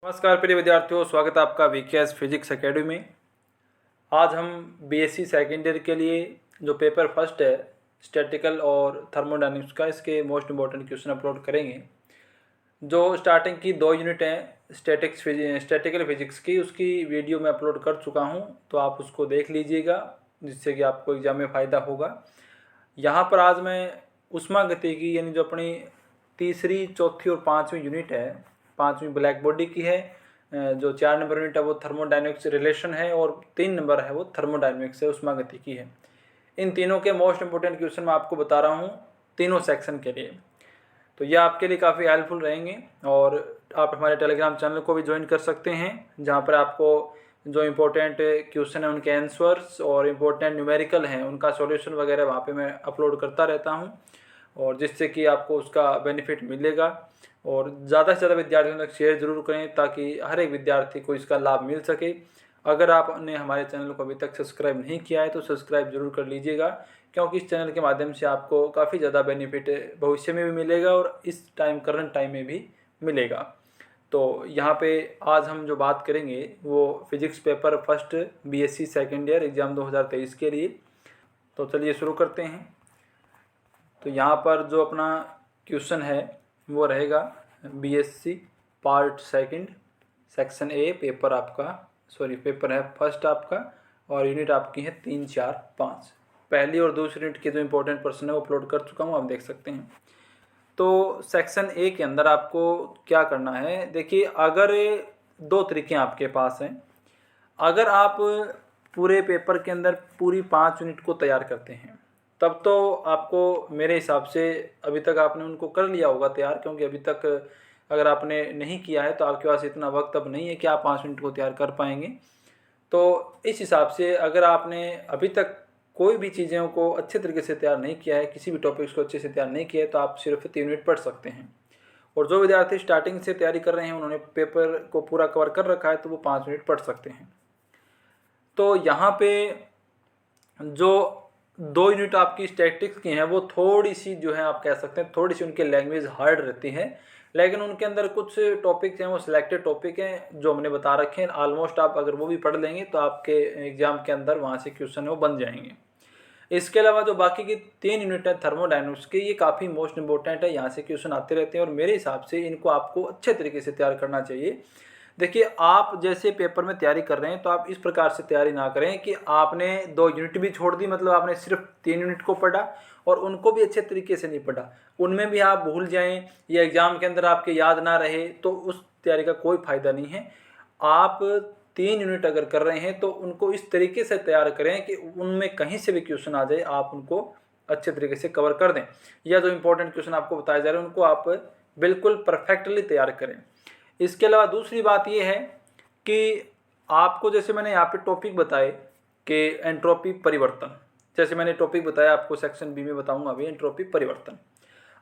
नमस्कार प्रिय विद्यार्थियों, स्वागत है आपका वीकेएस फिजिक्स एकेडमी में। आज हम बीएससी सेकेंड ईयर के लिए जो पेपर फर्स्ट है स्टैटिकल और थर्मोडायनेमिक्स का, इसके मोस्ट इम्पॉर्टेंट क्वेश्चन अपलोड करेंगे। जो स्टार्टिंग की 2 यूनिट हैं स्टैटिकल फिजिक्स की, उसकी वीडियो मैं अपलोड कर चुका हूं, तो आप उसको देख लीजिएगा, जिससे कि आपको एग्जाम में फ़ायदा होगा। यहाँ पर आज मैं ऊष्मागतिकी यानी जो अपनी तीसरी, चौथी और 5वीं यूनिट है, 5वीं ब्लैक बॉडी की है। जो 4 नंबर यूनिट है वो थर्मोडायनेमिक्स रिलेशन है और 3 नंबर है वो थर्मोडायनेमिक्स है, ऊष्मागतिकी है। इन तीनों के मोस्ट इंपोर्टेंट क्वेश्चन मैं आपको बता रहा हूँ तीनों सेक्शन के लिए, तो ये आपके लिए काफ़ी हेल्पफुल रहेंगे। और आप हमारे टेलीग्राम चैनल को भी ज्वाइन कर सकते हैं, जहाँ पर आपको जो इम्पोर्टेंट क्वेश्चन है उनके आंसर्स और इम्पोर्टेंट न्यूमेरिकल हैं उनका सॉल्यूशन वगैरह वहाँ पे मैं अपलोड करता रहता हूँ, और जिससे कि आपको उसका बेनिफिट मिलेगा। और ज़्यादा से ज़्यादा विद्यार्थियों तक शेयर ज़रूर करें, ताकि हर एक विद्यार्थी को इसका लाभ मिल सके। अगर आपने हमारे चैनल को अभी तक सब्सक्राइब नहीं किया है तो सब्सक्राइब जरूर कर लीजिएगा, क्योंकि इस चैनल के माध्यम से आपको काफ़ी ज़्यादा बेनिफिट भविष्य में भी मिलेगा और इस करंट टाइम में भी मिलेगा। तो यहाँ पे आज हम जो बात करेंगे वो physics paper first BSc second year exam 2023 के लिए। तो चलिए शुरू करते हैं। तो यहाँ पर जो अपना क्वेश्चन है वो रहेगा BSc part second section A, paper है फर्स्ट आपका, और यूनिट आपकी है 3, 4, 5। पहली और दूसरी यूनिट के जो इंपॉर्टेंट पर्सन है वो अपलोड कर चुका हूँ, आप देख सकते हैं। तो सेक्शन ए के अंदर आपको क्या करना है, देखिए, अगर 2 तरीके आपके पास हैं। अगर आप पूरे पेपर के अंदर पूरी 5 यूनिट को तैयार करते हैं, तब तो आपको मेरे हिसाब से अभी तक आपने उनको कर लिया होगा तैयार, क्योंकि अभी तक अगर आपने नहीं किया है तो आपके पास इतना वक्त अब नहीं है कि आप 5 यूनिट को तैयार कर पाएंगे। तो इस हिसाब से अगर आपने अभी तक कोई भी चीज़ों को अच्छे तरीके से तैयार नहीं किया है, किसी भी टॉपिक्स को अच्छे से तैयार नहीं किया है, तो आप सिर्फ 3 यूनिट पढ़ सकते हैं। और जो विद्यार्थी स्टार्टिंग से तैयारी कर रहे हैं, उन्होंने पेपर को पूरा कवर कर रखा है, तो वो 5 यूनिट पढ़ सकते हैं। तो यहाँ पे जो 2 यूनिट आपकी स्टैटिक्स की हैं वो थोड़ी सी जो है, आप कह सकते हैं थोड़ी सी उनकी लैंग्वेज हार्ड रहती है, लेकिन उनके अंदर कुछ टॉपिक्स हैं वो सिलेक्टेड टॉपिक हैं जो हमने बता रखे हैं। ऑलमोस्ट आप अगर वो भी पढ़ लेंगे तो आपके एग्जाम के अंदर वहाँ से क्वेश्चन है वो बन जाएंगे। इसके अलावा जो बाकी की 3 यूनिट है थर्मोडायनेमिक्स की, ये काफ़ी मोस्ट इंपॉर्टेंट है, यहाँ से क्वेश्चन आते रहते हैं और मेरे हिसाब से इनको आपको अच्छे तरीके से तैयार करना चाहिए। देखिए, आप जैसे पेपर में तैयारी कर रहे हैं तो आप इस प्रकार से तैयारी ना करें कि आपने 2 यूनिट भी छोड़ दी, मतलब आपने सिर्फ 3 यूनिट को पढ़ा और उनको भी अच्छे तरीके से नहीं पढ़ा, उनमें भी आप भूल जाएं या एग्जाम के अंदर आपके याद ना रहे, तो उस तैयारी का कोई फ़ायदा नहीं है। आप 3 यूनिट अगर कर रहे हैं तो उनको इस तरीके से तैयार करें कि उनमें कहीं से भी क्वेश्चन आ जाए आप उनको अच्छे तरीके से कवर कर दें, या जो इंपॉर्टेंट क्वेश्चन आपको बताए जा रहे हैं उनको आप बिल्कुल परफेक्टली तैयार करें। इसके अलावा दूसरी बात ये है कि आपको, जैसे मैंने यहाँ पे टॉपिक बताए कि एंट्रोपी परिवर्तन, जैसे मैंने टॉपिक बताया आपको सेक्शन बी में बताऊंगा अभी एंट्रोपी परिवर्तन।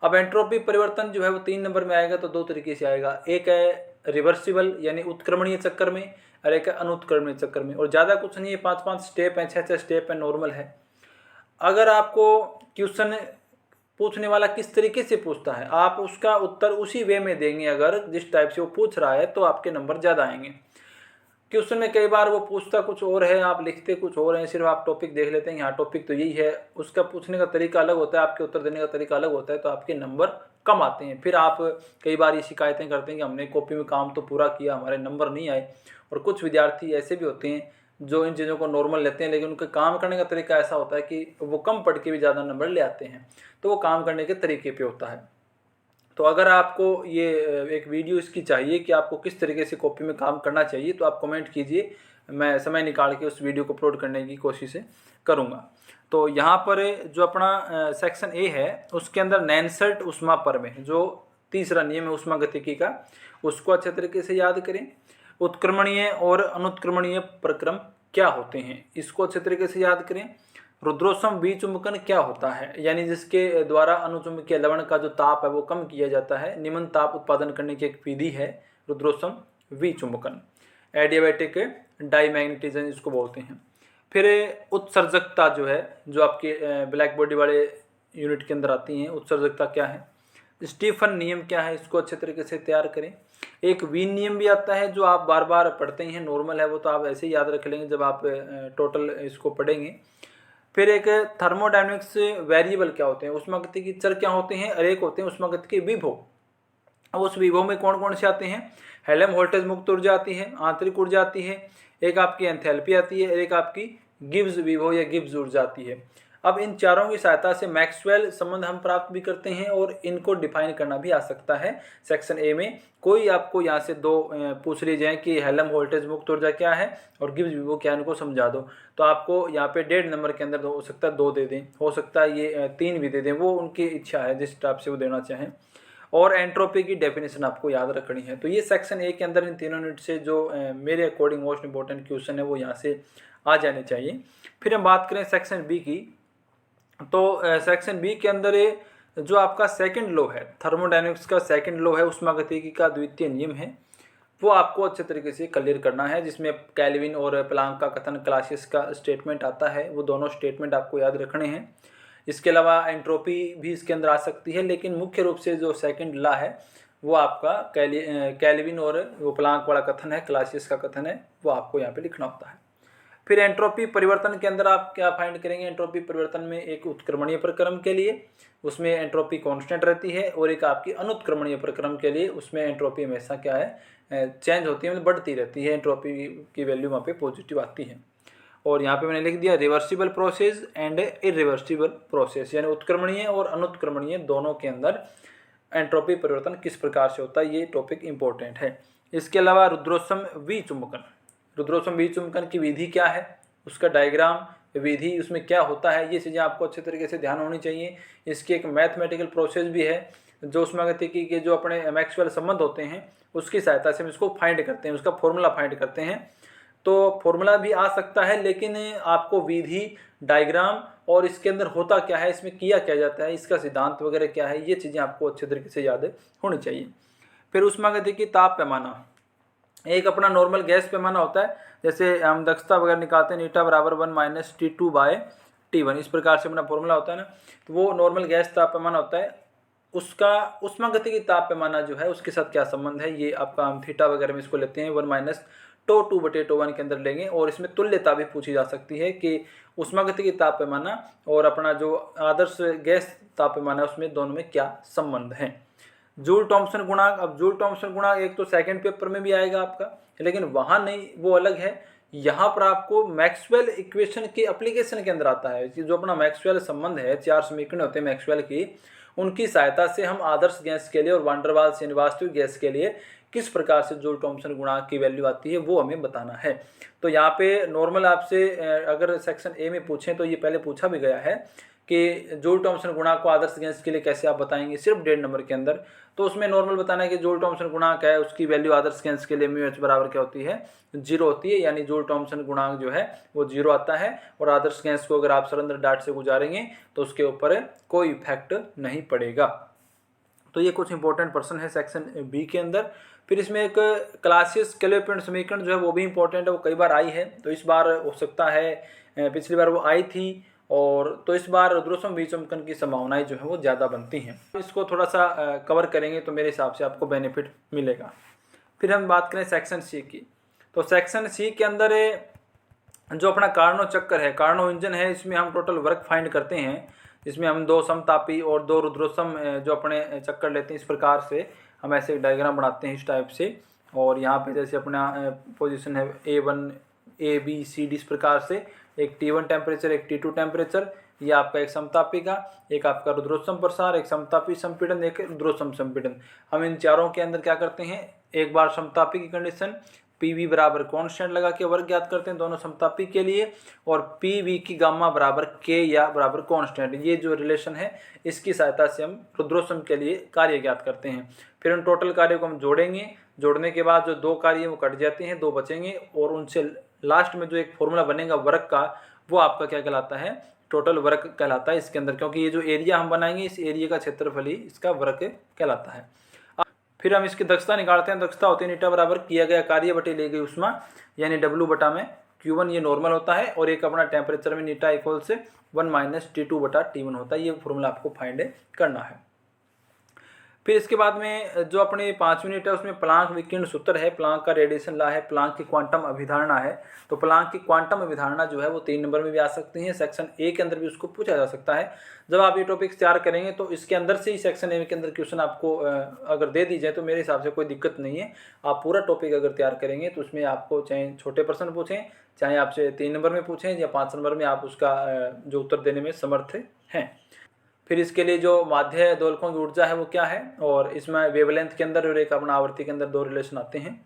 अब एंट्रोपी परिवर्तन जो है वो 3 नंबर में आएगा, तो 2 तरीके से आएगा। एक है रिवर्सिबल यानी उत्क्रमणीय चक्कर में, और एक है अनुत्क्रमणीय चक्कर में। और ज़्यादा कुछ नहीं है, 5-5 स्टेप हैं, 6-6 स्टेप है, नॉर्मल है। अगर आपको क्वेश्चन पूछने वाला किस तरीके से पूछता है, आप उसका उत्तर उसी वे में देंगे, अगर जिस टाइप से वो पूछ रहा है, तो आपके नंबर ज़्यादा आएंगे। क्वेश्चन में कई बार वो पूछता कुछ और है, आप लिखते कुछ और हैं, सिर्फ आप टॉपिक देख लेते हैं यहाँ टॉपिक तो यही है, उसका पूछने का तरीका अलग होता है, आपके उत्तर देने का तरीका अलग होता है, तो आपके नंबर कम आते हैं। फिर आप कई बार ये शिकायतें करते हैं कि हमने कॉपी में काम तो पूरा किया, हमारे नंबर नहीं आए। और कुछ विद्यार्थी ऐसे भी होते हैं जो इन चीज़ों को नॉर्मल लेते हैं, लेकिन उनका काम करने का तरीका ऐसा होता है कि वो कम पढ़ के भी ज़्यादा नंबर ले आते हैं, तो वो काम करने के तरीके पे होता है। तो अगर आपको ये एक वीडियो इसकी चाहिए कि आपको किस तरीके से कॉपी में काम करना चाहिए, तो आप कमेंट कीजिए, मैं समय निकाल के उस वीडियो को अपलोड करने की कोशिश करूँगा। तो यहाँ पर जो अपना सेक्शन ए है उसके अंदर नैनसर्ट ऊष्मा प्रमेय, जो तीसरा नियम है ऊष्मागतिकी का, उसको अच्छे तरीके से याद करें। उत्क्रमणीय और अनुत्क्रमणीय प्रक्रम क्या होते हैं, इसको अच्छे तरीके से याद करें। रुद्रोष्म विचुंबकन क्या होता है, यानी जिसके द्वारा अनुचुंबकीय लवण का जो ताप है वो कम किया जाता है, निम्न ताप उत्पादन करने की एक विधि है रुद्रोष्म विचुंबकन। एडियाबैटिक डाईमैग्नेटिज्म इसको बोलते हैं। फिर उत्सर्जकता जो है, जो आपके ब्लैक बॉडी वाले यूनिट के अंदर आती हैं, उत्सर्जकता क्या है, स्टीफन नियम क्या है, इसको अच्छे तरीके से तैयार करें। एक वीन नियम भी आता है जो आप बार बार पढ़ते ही हैं, नॉर्मल है वो, तो आप ऐसे ही याद रख लेंगे जब आप टोटल इसको पढ़ेंगे। फिर एक थर्मोडायनेमिक्स वेरिएबल क्या होते हैं, ऊष्मागतिकी चर क्या होते हैं, और एक होते हैं ऊष्मागतिकी विभव। अब उस विभव में कौन कौन से आते हैं, हेल्महोल्ट्ज़ मुक्त ऊर्जा आती है, आंतरिक ऊर्जा आती है, एक आपकी एंथैल्पी आती है, एक आपकी गिब्स विभव या गिब्स ऊर्जा आती है। अब इन चारों की सहायता से मैक्सवेल संबंध हम प्राप्त भी करते हैं और इनको डिफाइन करना भी आ सकता है सेक्शन ए में। कोई आपको यहाँ से दो पूछ ली जाए कि हेल्महोल्ट्ज़ मुक्त ऊर्जा क्या है और गिब्स विभव क्या है, इनको समझा दो, तो आपको यहाँ पे 1.5 नंबर के अंदर हो सकता है 2 दे दें, हो सकता है ये 3 भी दे दें, वो उनकी इच्छा है जिस टाइप से वो देना चाहें। और एंट्रोपी की डेफिनेशन आपको याद रखनी है। तो ये सेक्शन ए के अंदर इन तीनों यूनिट से जो मेरे अकॉर्डिंग मोस्ट इंपॉर्टेंट क्वेश्चन है वो यहाँ से आ जाने चाहिए। फिर हम बात करें सेक्शन बी की, तो सेक्शन बी के अंदर जो आपका सेकंड लॉ है, थर्मोडायनेमिक्स का सेकंड लॉ है, ऊष्मागतिकी का द्वितीय नियम है, वो आपको अच्छे तरीके से क्लियर करना है, जिसमें केल्विन और प्लांक का कथन, क्लासियस का स्टेटमेंट आता है, वो दोनों स्टेटमेंट आपको याद रखने हैं। इसके अलावा एंट्रोपी भी इसके अंदर आ सकती है, लेकिन मुख्य रूप से जो सेकंड लॉ है वो आपका केल्विन और वो प्लांक वाला कथन है, क्लासियस का कथन है, वो आपको यहाँ पे लिखना होता है। फिर एंट्रोपी परिवर्तन के अंदर आप क्या फाइंड करेंगे, एंट्रोपी परिवर्तन में एक उत्क्रमणीय प्रक्रम के लिए उसमें एंट्रोपी कांस्टेंट रहती है, और एक आपकी अनुत्क्रमणीय प्रक्रम के लिए उसमें एंट्रोपी हमेशा क्या है, चेंज होती है, मतलब बढ़ती रहती है, एंट्रोपी की वैल्यू वहाँ पे पॉजिटिव आती है। और यहाँ पे मैंने लिख दिया reversible process and irreversible process, यानी उत्क्रमणीय और अनुत्क्रमणीय दोनों के अंदर एंट्रोपी परिवर्तन किस प्रकार से होता है, ये टॉपिक इंपॉर्टेंट है। इसके अलावा रुद्रोष्म विचुंबकन, रुद्रोष्म विचुंबकन की विधि क्या है, उसका डायग्राम, विधि, उसमें क्या होता है, ये चीज़ें आपको अच्छे तरीके से ध्यान होनी चाहिए। इसकी एक मैथमेटिकल प्रोसेस भी है, जो ऊष्मागतिकी के जो अपने मैक्सवेल संबंध होते हैं उसकी सहायता से हम इसको फाइंड करते हैं, उसका फॉर्मूला फाइंड करते हैं। तो फॉर्मूला भी आ सकता है, लेकिन आपको विधि, डायग्राम और इसके अंदर होता क्या है, इसमें किया क्या जाता है, इसका सिद्धांत वगैरह क्या है, ये चीज़ें आपको अच्छे तरीके से याद होनी चाहिए। फिर ऊष्मागतिकी ताप पैमाना, एक अपना नॉर्मल गैस पैमाना होता है, जैसे हम दक्षता वगैरह निकालते हैं, नीटा बराबर 1 - T2/T1, इस प्रकार से अपना फॉर्मूला होता है ना, तो वो नॉर्मल गैस ताप पैमाना होता है। उसका ऊष्मागतिकी ताप पैमाना जो है उसके साथ क्या संबंध है, ये आपका हम थीटा वगैरह में इसको लेते हैं, 1 - τ2/τ1 के अंदर लेंगे, और इसमें तुल्यता भी पूछी जा सकती है कि ऊष्मागतिकी ताप पैमाना और अपना जो आदर्श गैस ताप पैमाना उसमें दोनों में क्या संबंध है। जूल थॉम्सन गुणांक, अब जूल थॉम्सन गुणांक एक तो सेकंड पेपर में भी आएगा आपका, लेकिन वहाँ नहीं, वो अलग है। यहाँ पर आपको मैक्सवेल इक्वेशन के एप्लीकेशन के अंदर आता है, जो अपना मैक्सवेल संबंध है, 4 समीकरण होते हैं मैक्सवेल की, उनकी सहायता से हम आदर्श गैस के लिए और वान डेर वाल्स यानी वास्तविक गैस के लिए किस प्रकार से जूल थॉम्सन गुणांक की वैल्यू आती है वो हमें बताना है। तो यहाँ पे नॉर्मल आपसे अगर सेक्शन ए में पूछें तो ये पहले पूछा भी गया है कि जूल थॉम्सन गुणांक को आदर्श गैस के लिए कैसे आप बताएंगे, सिर्फ 1.5 नंबर के अंदर। तो उसमें नॉर्मल बताना है कि जूल थॉम्सन गुणांक है, उसकी वैल्यू आदर्श गैस के लिए μh बराबर क्या होती है, 0 होती है, यानी जूल थॉम्सन गुणांक जो है वो 0 आता है, और आदर्श गैस को अगर आप सरेंद्र डार्ट से गुजारेंगे तो उसके ऊपर कोई इफेक्ट नहीं पड़ेगा। तो ये कुछ इंपॉर्टेंट पर्सन है सेक्शन बी के अंदर। फिर इसमें एक क्लासियस कैल्विन समीकरण जो है वो भी इंपॉर्टेंट है, वो कई बार आई है, तो इस बार हो सकता है, पिछली बार वो आई थी, और तो इस बार रुद्रोष्म विचुंबकन की संभावनाएं जो है वो ज़्यादा बनती हैं। इसको थोड़ा सा कवर करेंगे तो मेरे हिसाब से आपको बेनिफिट मिलेगा। फिर हम बात करें सेक्शन सी की, तो सेक्शन सी के अंदर जो अपना कार्नो चक्कर है, कार्नो इंजन है, इसमें हम टोटल वर्क फाइंड करते हैं, जिसमें हम 2 समतापी और 2 रुद्रोष्म जो अपने चक्कर लेते हैं, इस प्रकार से हम ऐसे एक डायग्राम बनाते हैं इस टाइप से, और यहाँ पे जैसे अपना पोजीशन है A1 A B C D, इस प्रकार से एक T1 टेम्परेचर, एक T2 टेम्परेचर, ये आपका एक समतापी का, एक आपका रुद्रोष्म प्रसार, एक समतापी संपीड़न, एक रुद्रोष्म संपीड़न। हम इन चारों के अंदर क्या करते हैं, एक बार समतापी की कंडीशन PV बराबर कॉन्स्टेंट लगा के वर्क ज्ञात करते हैं दोनों समतापी के लिए, और PV की गामा बराबर K या बराबर कॉन्स्टेंट, ये जो रिलेशन है इसकी सहायता से हम रुद्रोष्म के लिए कार्य ज्ञात करते हैं। फिर उन टोटल कार्यों को हम जोड़ेंगे, जोड़ने के बाद जो 2 कार्य वो कट जाते हैं, 2 बचेंगे, और उनसे लास्ट में जो एक फॉर्मूला बनेगा वर्क का, वो आपका क्या कहलाता है, टोटल वर्क कहलाता है इसके अंदर, क्योंकि ये जो एरिया हम बनाएंगे इस एरिया का क्षेत्रफल ही इसका वर्क कहलाता है। फिर हम इसकी दक्षता निकालते हैं, दक्षता होती है नीटा बराबर किया गया कार्य बटे ली गई ऊष्मा, यानी W बटा में Q1, ये नॉर्मल होता है, और एक अपना टेम्परेचर में नीटा इक्वल से 1 - T2/T1 होता है, ये फॉर्मूला आपको फाइंड करना है। फिर इसके बाद में जो अपनी 5 यूनिट है उसमें प्लांक विकिरण सूत्र है, प्लांक का रेडिएशन लॉ है, प्लांक की क्वांटम अभिधारणा है। तो प्लांक की क्वांटम अभिधारणा जो है वो 3 नंबर में भी आ सकती है, सेक्शन ए के अंदर भी उसको पूछा जा सकता है। जब आप ये टॉपिक्स तैयार करेंगे तो इसके अंदर से ही सेक्शन ए के अंदर क्वेश्चन आपको अगर दे दी जाए तो मेरे हिसाब से कोई दिक्कत नहीं है। आप पूरा टॉपिक अगर तैयार करेंगे तो उसमें आपको चाहे छोटे प्रश्न पूछें, चाहे आपसे 3 नंबर में पूछें या 5 नंबर में, आप उसका जो उत्तर देने में समर्थ हैं। फिर इसके लिए जो माध्य दोलकों की ऊर्जा है वो क्या है, और इसमें वेवलेंथ के अंदर और एक अपना आवर्ती के अंदर 2 रिलेशन आते हैं।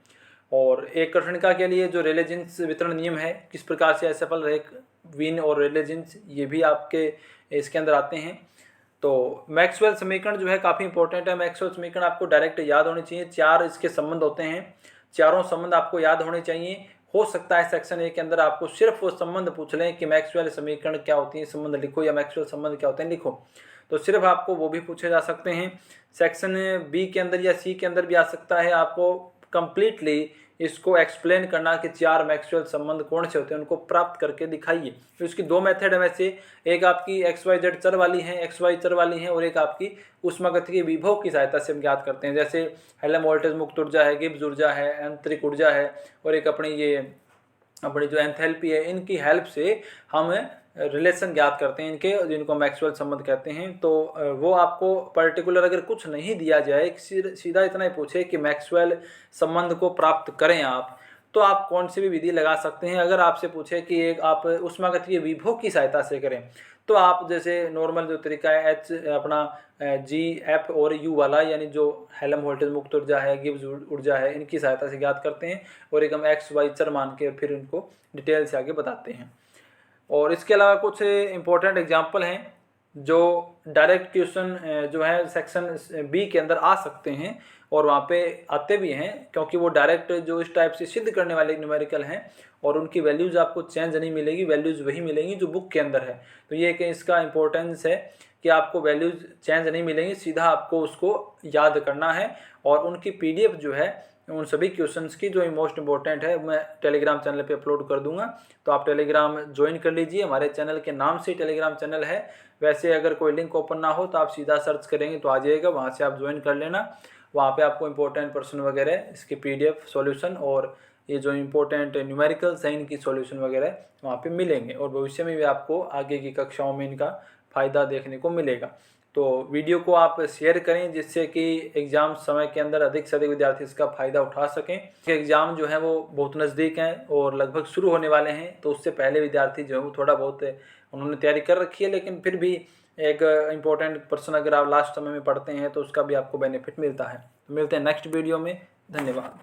और एक कर्षणिका के लिए जो रेले जीन्स वितरण नियम है, किस प्रकार से एसएफएल, रेक, वीन और रेले जीन्स, ये भी आपके इसके अंदर आते हैं। तो मैक्सवेल समीकरण जो है काफ़ी इंपॉर्टेंट है। मैक्सवेल समीकरण आपको डायरेक्ट याद होनी चाहिए। 4 इसके संबंध होते हैं, चारों संबंध आपको याद होने चाहिए। हो सकता है सेक्शन ए के अंदर आपको सिर्फ वो संबंध पूछ लें कि मैक्सवेल समीकरण क्या होती है, संबंध लिखो, या मैक्सवेल संबंध क्या होते हैं लिखो, तो सिर्फ आपको वो भी पूछे जा सकते हैं। सेक्शन बी के अंदर या सी के अंदर भी आ सकता है। आपको कंप्लीटली इसको एक्सप्लेन करना कि 4 मैक्सवेल संबंध कौन से होते हैं, उनको प्राप्त करके दिखाइए। तो इसकी 2 मेथड है वैसे, एक आपकी XYZ चर वाली है, XY चर वाली है, और एक आपकी ऊष्मागतिकीय विभव की सहायता से हम ज्ञात करते हैं। जैसे हेल्म वोल्टेज मुक्त ऊर्जा है, गिब्स ऊर्जा है, आंतरिक ऊर्जा है, और एक अपनी जो एंथैल्पी है, इनकी हेल्प से हम रिलेशन ज्ञात करते हैं इनके, जिनको मैक्सवेल संबंध कहते हैं। तो वो आपको पर्टिकुलर अगर कुछ नहीं दिया जाए, सीधा इतना ही पूछे कि मैक्सवेल संबंध को प्राप्त करें आप, तो आप कौन सी भी विधि लगा सकते हैं। अगर आपसे पूछे कि एक आप ऊष्मागतिकीय विभव की सहायता से करें, तो आप जैसे नॉर्मल जो तरीका है अपना G, F और U वाला, यानी जो हेल्म वोल्टेज मुक्त ऊर्जा है, गिब्स ऊर्जा है, इनकी सहायता से ज्ञात करते हैं, और एक हम XY चर मान के फिर इनको डिटेल से आगे बताते हैं। और इसके अलावा कुछ इम्पोर्टेंट एग्जाम्पल हैं जो डायरेक्ट क्वेश्चन जो है सेक्शन बी के अंदर आ सकते हैं, और वहाँ पे आते भी हैं, क्योंकि वो डायरेक्ट जो इस टाइप से सिद्ध करने वाले न्यूमेरिकल हैं, और उनकी वैल्यूज़ आपको चेंज नहीं मिलेगी, वैल्यूज़ वही मिलेंगी जो बुक के अंदर है। तो ये कि इसका इंपॉर्टेंस है कि आपको वैल्यूज़ चेंज नहीं मिलेंगी, सीधा आपको उसको याद करना है। और उनकी PDF जो है उन सभी क्वेश्चंस की जो मोस्ट इंपॉर्टेंट है, मैं टेलीग्राम चैनल पे अपलोड कर दूंगा, तो आप टेलीग्राम ज्वाइन कर लीजिए। हमारे चैनल के नाम से टेलीग्राम चैनल है। वैसे अगर कोई लिंक ओपन ना हो तो आप सीधा सर्च करेंगे तो आ जाएगा, वहाँ से आप ज्वाइन कर लेना। वहाँ पे आपको इंपॉर्टेंट प्रश्न वगैरह, इसकी PDF सॉल्यूशन, और ये जो इंपॉर्टेंट न्यूमेरिकल्स हैं इनकी सॉल्यूशन वगैरह वहाँ पे मिलेंगे, और भविष्य में भी आपको आगे की कक्षाओं में इनका फ़ायदा देखने को मिलेगा। तो वीडियो को आप शेयर करें, जिससे कि एग्ज़ाम समय के अंदर अधिक से अधिक विद्यार्थी इसका फ़ायदा उठा सकें। एग्ज़ाम जो है वो बहुत नज़दीक हैं और लगभग शुरू होने वाले हैं, तो उससे पहले विद्यार्थी जो है वो थोड़ा बहुत उन्होंने तैयारी कर रखी है, लेकिन फिर भी एक इम्पोर्टेंट पर्सन अगर आप लास्ट समय में पढ़ते हैं तो उसका भी आपको बेनिफिट मिलता है। तो मिलते हैं नेक्स्ट वीडियो में। धन्यवाद।